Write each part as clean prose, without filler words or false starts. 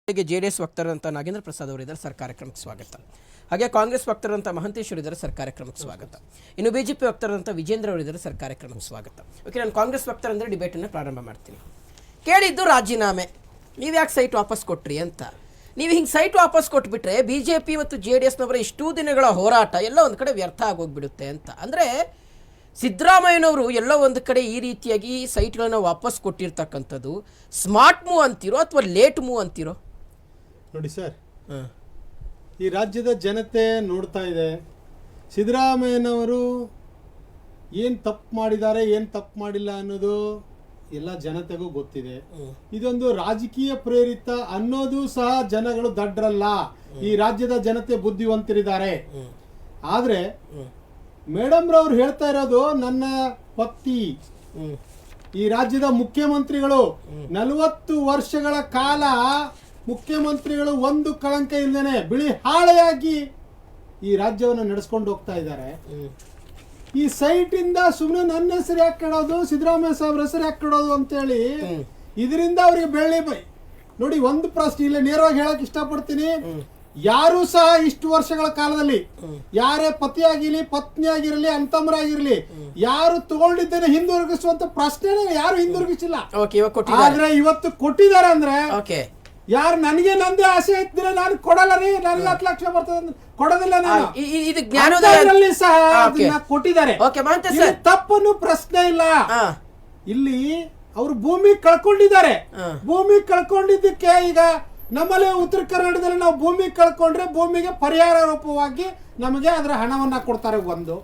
JDS ವಕ್ತಾರರಂತ Nagendra Prasad ಅವರಿದ್ದಾರೆ sir, ಕಾರ್ಯಕ್ರಮಕ್ಕೆ ಸ್ವಾಗತ. ಹಾಗೆ ಕಾಂಗ್ರೆಸ್ ವಕ್ತಾರರಂತ ಮಹಂತೇಶ್ ಅವರಿದ್ದಾರೆ ಸರ್, ಕಾರ್ಯಕ್ರಮಕ್ಕೆ ಸ್ವಾಗತ. ಇನ್ನು ಬಿಜೆಪಿ ವಕ್ತಾರರಂತ ವಿಜೇಂದ್ರ ಅವರಿದ್ದಾರೆ ಸರ್, ಕಾರ್ಯಕ್ರಮಕ್ಕೆ ಸ್ವಾಗತ. ಓಕೆ, ನಾನು ಕಾಂಗ್ರೆಸ್ ವಕ್ತಾರ ಅಂದರೆ ಡಿಬೇಟನ್ನು ಪ್ರಾರಂಭ ಮಾಡ್ತೀನಿ. ಕೇಳಿದ್ದು ರಾಜೀನಾಮೆ, ನೀವು ಯಾಕೆ ಸೈಟ್ ವಾಪಸ್ ಕೊಟ್ರಿ ಅಂತ. ನೀವು ಹಿಂಗೆ ಸೈಟ್ ವಾಪಸ್ ಕೊಟ್ಬಿಟ್ರೆ ಬಿಜೆಪಿ ಮತ್ತು JDSನವರ ಇಷ್ಟೂ ದಿನಗಳ ಹೋರಾಟ ಎಲ್ಲ ಒಂದು ಕಡೆ ವ್ಯರ್ಥ ಆಗೋಗ್ಬಿಡುತ್ತೆ ಅಂತ. ಅಂದರೆ ಸಿದ್ದರಾಮಯ್ಯನವರು ಎಲ್ಲೋ ಒಂದು ಕಡೆ ಈ ರೀತಿಯಾಗಿ ಸೈಟ್ಗಳನ್ನು ವಾಪಸ್ ಕೊಟ್ಟಿರ್ತಕ್ಕಂಥದ್ದು ಸ್ಮಾರ್ಟ್ ಮೂವ್ ಅಂತಿರೋ ಅಥವಾ ಲೇಟ್ ಮೂವ್ ಅಂತಿರೋ? ನೋಡಿ ಸರ್, ಈ ರಾಜ್ಯದ ಜನತೆ ನೋಡ್ತಾ ಇದೆ. ಸಿದ್ದರಾಮಯ್ಯನವರು ಏನು ತಪ್ಪು ಮಾಡಿದ್ದಾರೆ, ಏನು ತಪ್ಪು ಮಾಡಿಲ್ಲ ಅನ್ನೋದು ಎಲ್ಲ ಜನತೆಗೂ ಗೊತ್ತಿದೆ. ಇದೊಂದು ರಾಜಕೀಯ ಪ್ರೇರಿತ ಅನ್ನೋದು ಸಹ ಜನಗಳು ದಡ್ರಲ್ಲ. ಈ ರಾಜ್ಯದ ಜನತೆ ಬುದ್ಧಿವಂತರಿದ್ದಾರೆ. ಆದ್ರೆ ಮೇಡಮ್ ರವ್ರು ಹೇಳ್ತಾ ಇರೋದು, ನನ್ನ ಪತ್ನಿ ಈ ರಾಜ್ಯದ ಮುಖ್ಯಮಂತ್ರಿಗಳು 40 ವರ್ಷಗಳ ಕಾಲ ಮುಖ್ಯಮಂತ್ರಿಗಳು ಒಂದು ಕಳಂಕ ಇಲ್ಲದೇನೆ ಬಿಳಿ ಹಾಳೆಯಾಗಿ ಈ ರಾಜ್ಯವನ್ನು ನಡೆಸ್ಕೊಂಡು ಹೋಗ್ತಾ ಇದ್ದಾರೆ. ಈ ಸೈಟ್ ಇಂದ ಸುಮ್ಮನೆ ನನ್ನ ಹೆಸರು ಯಾಕೆ ಕೆಡೋದು, ಸಿದ್ದರಾಮಯ್ಯ ಸಾಹೇಬ್ರ ಹೆಸರು ಯಾಕೆ ಕೆಡೋದು ಅಂತೇಳಿ ಇದರಿಂದ ಅವ್ರಿಗೆ ಬೆಳ್ಳಿ ನೋಡಿ. ಒಂದು ಪ್ರಶ್ನೆ ಇಲ್ಲ, ನೇರವಾಗಿ ಹೇಳಕ್ ಇಷ್ಟಪಡ್ತೀನಿ. ಯಾರು ಸಹ ಇಷ್ಟು ವರ್ಷಗಳ ಕಾಲದಲ್ಲಿ ಯಾರೇ ಪತಿಯಾಗಿರ್ಲಿ, ಪತ್ನಿ ಆಗಿರಲಿ, ಅಂತಮರಾಗಿರ್ಲಿ, ಯಾರು ತಗೊಂಡಿದ್ದೇನೆ ಹಿಂದಿರುಗಿಸುವಂತ ಪ್ರಶ್ನೆನೇ ಯಾರು ಹಿಂದಿರುಗಿಸಿಲ್ಲ. ಆದ್ರೆ ಇವತ್ತು ಕೊಟ್ಟಿದ್ದಾರೆ ಅಂದ್ರೆ ಯಾರು ನನಗೆ ನಂದೇ ಆಸೆ ಇದ್ರೆ ನಾನು ಕೊಡಲ್ಲ ರೀ, ನನಗೆ 10 ಲಕ್ಷ ಬರ್ತದೆ ಕೊಡೋದಿಲ್ಲ ನಾನು. ಸಹ ಕೊಟ್ಟಿದ್ದಾರೆ, ತಪ್ಪನ್ನು ಪ್ರಶ್ನೆ ಇಲ್ಲ. ಇಲ್ಲಿ ಅವರು ಭೂಮಿ ಕಳ್ಕೊಂಡಿದ್ದಾರೆ. ಭೂಮಿ ಕಳ್ಕೊಂಡಿದ್ದಕ್ಕೆ ಈಗ ನಮ್ಮಲ್ಲಿ ಉತ್ತರ ಕರ್ನಾಟಕದಲ್ಲಿ ನಾವು ಭೂಮಿ ಕಳ್ಕೊಂಡ್ರೆ ಭೂಮಿಗೆ ಪರಿಹಾರ ರೂಪವಾಗಿ ನಮಗೆ ಅದರ ಹಣವನ್ನ ಕೊಡ್ತಾರೆ. ಒಂದು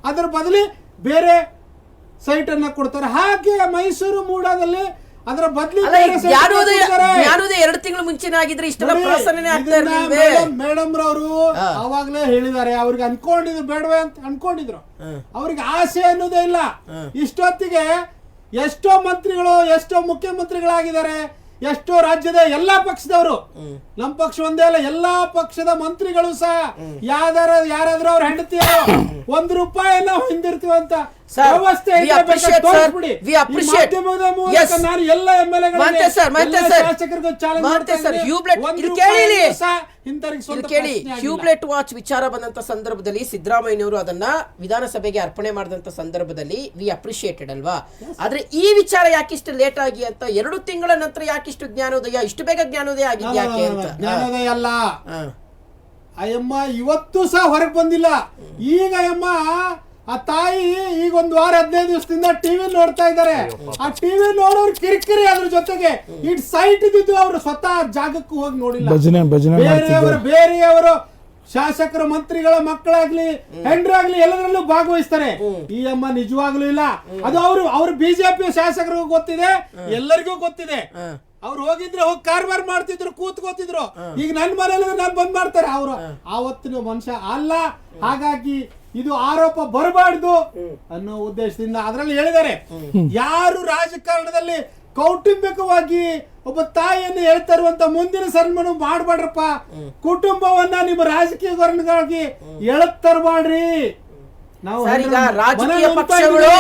ಅದರ ಬದಲಿ ಬೇರೆ ಸೈಟ್ ಅನ್ನ ಕೊಡ್ತಾರೆ. ಹಾಗೆ ಮೈಸೂರು ಮೂಡಾದಲ್ಲಿ ಅದರ ಬದಲಿ 2 ತಿಂಗಳು ಮುಂಚೆನೇ ಆಗಿದ್ರೆ ಇಷ್ಟೆಲ್ಲ ಮೇಡಮ್ ರವರು ಅವಾಗ್ಲೇ ಹೇಳಿದ್ದಾರೆ. ಅವ್ರಿಗೆ ಅನ್ಕೊಂಡಿದ್ರು ಬೇಡವೇ ಅಂತ ಅನ್ಕೊಂಡಿದ್ರು. ಅವ್ರಿಗೆ ಆಸೆ ಅನ್ನೋದೇ ಇಲ್ಲ. ಇಷ್ಟೊತ್ತಿಗೆ ಎಷ್ಟೋ ಮಂತ್ರಿಗಳು, ಎಷ್ಟೋ ಮುಖ್ಯಮಂತ್ರಿಗಳಾಗಿದ್ದಾರೆ. ಎಷ್ಟೋ ರಾಜ್ಯದ ಎಲ್ಲಾ ಪಕ್ಷದವರು, ನಮ್ಮ ಪಕ್ಷ ಒಂದೇ ಅಲ್ಲ, ಎಲ್ಲಾ ಪಕ್ಷದ ಮಂತ್ರಿಗಳು ಸಹ ಯಾರಾದ್ರೂ ಅವ್ರ ಹೆಂಡತಿಯರು ₹1 ಹಿಂದಿರ್ತೀವಂತ ವ್ಯವಸ್ಥೆ ನಾನು ಎಲ್ಲ ಶಾಸಕರಿಗೂ ಹ್ಯೂಬ್ಲೆಟ್ ವಾಚ್ ವಿಚಾರ ಬಂದಂತ ಸಂದರ್ಭದಲ್ಲಿ ಸಿದ್ದರಾಮಯ್ಯನವರು ಅದನ್ನ ವಿಧಾನಸಭೆಗೆ ಅರ್ಪಣೆ ಮಾಡಿದಂತ ಸಂದರ್ಭದಲ್ಲಿ ವಿ ಅಪ್ರಿಶಿಯೇಟೆಡ್ ಅಲ್ವಾ. ಆದ್ರೆ ಈ ವಿಚಾರ ಯಾಕಿಷ್ಟು ಲೇಟ್ ಆಗಿ ಅಂತ, 2 ತಿಂಗಳ ನಂತರ ಯಾಕಿಷ್ಟು ಜ್ಞಾನೋದಯ, ಇಷ್ಟು ಬೇಗ ಜ್ಞಾನೋದಯ ಆಗಿದೆ ಯಾಕೆ ಅಂತ? ಜ್ಞಾನೋದಯ ಅಲ್ಲ, ಅಯ್ಯಮ್ಮ ಇವತ್ತು ಸಹ ಹೊರಗೆ ಬಂದಿಲ್ಲ. ಈಗ ಅಯ್ಯಮ್ಮ ಆ ತಾಯಿ ಈಗ 1 ವಾರ 15 ದಿವಸದಿಂದ ಟಿವಿ ನೋಡ್ತಾ ಇದ್ದಾರೆ. ಆ ಟಿವಿ ನೋಡೋರು ಕಿರಿಕಿರಿ, ಅದ್ರ ಜೊತೆಗೆ ಇಟ್ ಸೈಟ್ ಇದ್ದಿದ್ದು ಅವರು ಸ್ವತಃ ಜಾಗಕ್ಕೂ ಹೋಗಿ ನೋಡಿಲ್ಲ. ಬೇರೆಯವರು ಶಾಸಕರ ಮಂತ್ರಿಗಳ ಮಕ್ಕಳಾಗ್ಲಿ ಹೆಂಡ್ರಾಗ್ಲಿ ಎಲ್ಲದರಲ್ಲೂ ಭಾಗವಹಿಸ್ತಾರೆ. ಈ ಅಮ್ಮ ನಿಜವಾಗ್ಲೂ ಇಲ್ಲ. ಅದು ಅವ್ರು ಬಿಜೆಪಿ ಶಾಸಕರಿಗೂ ಗೊತ್ತಿದೆ, ಎಲ್ಲರಿಗೂ ಗೊತ್ತಿದೆ. ಅವ್ರು ಹೋಗಿದ್ರೆ ಹೋಗಿ ಕಾರ್ಬಾರ್ ಮಾಡ್ತಿದ್ರು, ಕೂತ್ಕೋತಿದ್ರು. ಈಗ ನನ್ನ ಮನೇಲಿ ನಾನು ಬಂದ್ ಮಾಡ್ತಾರೆ. ಅವರು ಆವತ್ತಿನ ಮನುಷ್ಯ ಅಲ್ಲ. ಹಾಗಾಗಿ ಇದು ಆರೋಪ ಬರಬಾರ್ದು ಅನ್ನೋ ಉದ್ದೇಶದಿಂದ ಅದರಲ್ಲಿ ಹೇಳಿದ್ದಾರೆ. ಯಾರು ರಾಜಕಾರಣದಲ್ಲಿ ಕೌಟುಂಬಿಕವಾಗಿ ಒಬ್ಬ ತಾಯಿಯನ್ನು ಹೇಳ್ತಾ ಇರುವಂತ ಮುಂದಿನ ಸನ್ಮಾನ ಮಾಡ್ಬಾಡ್ರಪ್ಪ. ಕುಟುಂಬವನ್ನ ನಿಮ್ಮ ರಾಜಕೀಯವಾಗಿ ಎಳತ್ತರ್ಬಾಡ್ರಿ. ನಾವು ರಾಜಕೀಯ ಪಕ್ಷಗಳು